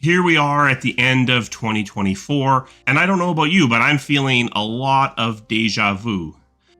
Here we are at the end of 2024, and I don't know about you, but I'm feeling a lot of deja vu.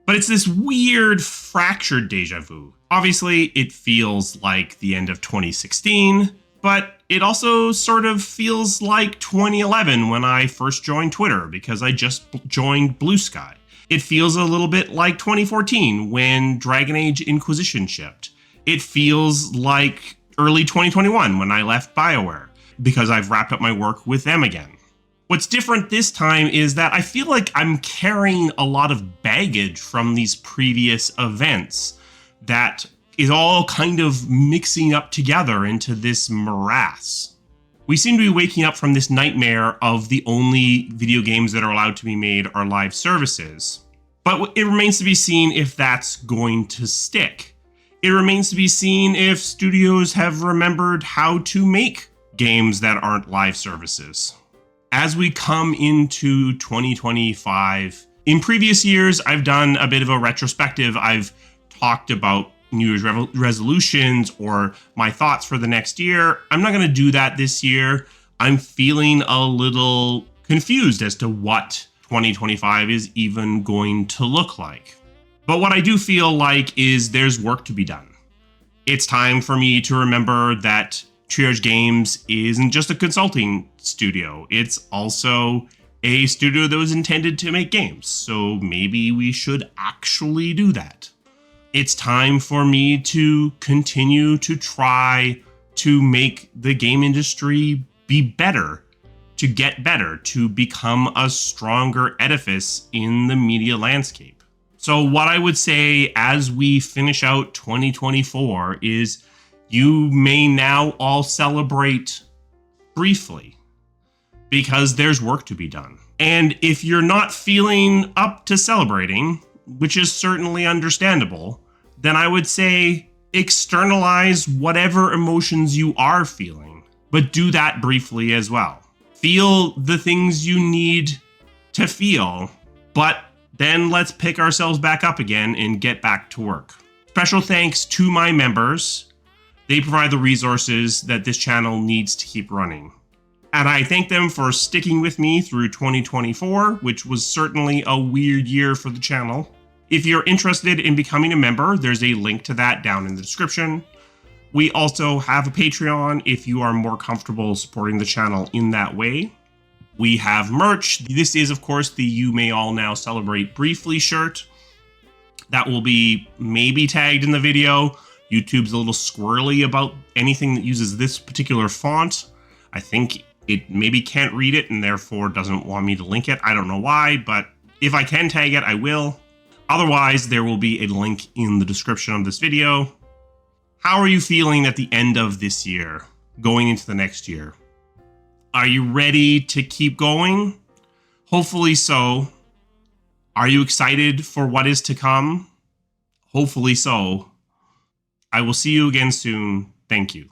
But it's this weird, fractured deja vu. Obviously, it feels like the end of 2016, but it also sort of feels like 2011 when I first joined Twitter because I just joined Blue Sky. It feels a little bit like 2014 when Dragon Age Inquisition shipped. It feels like early 2021 when I left BioWare, because I've wrapped up my work with them again. What's different this time is that I feel like I'm carrying a lot of baggage from these previous events that is all kind of mixing up together into this morass. We seem to be waking up from this nightmare of the only video games that are allowed to be made are live services. But it remains to be seen if that's going to stick. It remains to be seen if studios have remembered how to make games that aren't live services. As we come into 2025, in previous years, I've done a bit of a retrospective. I've talked about New Year's resolutions or my thoughts for the next year. I'm not going to do that this year. I'm feeling a little confused as to what 2025 is even going to look like. But what I do feel like is there's work to be done. It's time for me to remember that Triage Games isn't just a consulting studio. It's also a studio that was intended to make games. So maybe we should actually do that. It's time for me to continue to try to make the game industry be better, to get better, to become a stronger edifice in the media landscape. So what I would say as we finish out 2024 is you may now all celebrate briefly because there's work to be done. And if you're not feeling up to celebrating, which is certainly understandable, then I would say externalize whatever emotions you are feeling, but do that briefly as well. Feel the things you need to feel, but then let's pick ourselves back up again and get back to work. Special thanks to my members. They provide the resources that this channel needs to keep running. And I thank them for sticking with me through 2024, which was certainly a weird year for the channel. If you're interested in becoming a member, there's a link to that down in the description. We also have a Patreon if you are more comfortable supporting the channel in that way. We have merch. This is, of course, the You May All Now Celebrate Briefly shirt. That will be maybe tagged in the video. YouTube's a little squirrely about anything that uses this particular font. I think it maybe can't read it and therefore doesn't want me to link it. I don't know why, but if I can tag it, I will. Otherwise, there will be a link in the description of this video. How are you feeling at the end of this year, going into the next year? Are you ready to keep going? Hopefully so. Are you excited for what is to come? Hopefully so. I will see you again soon. Thank you.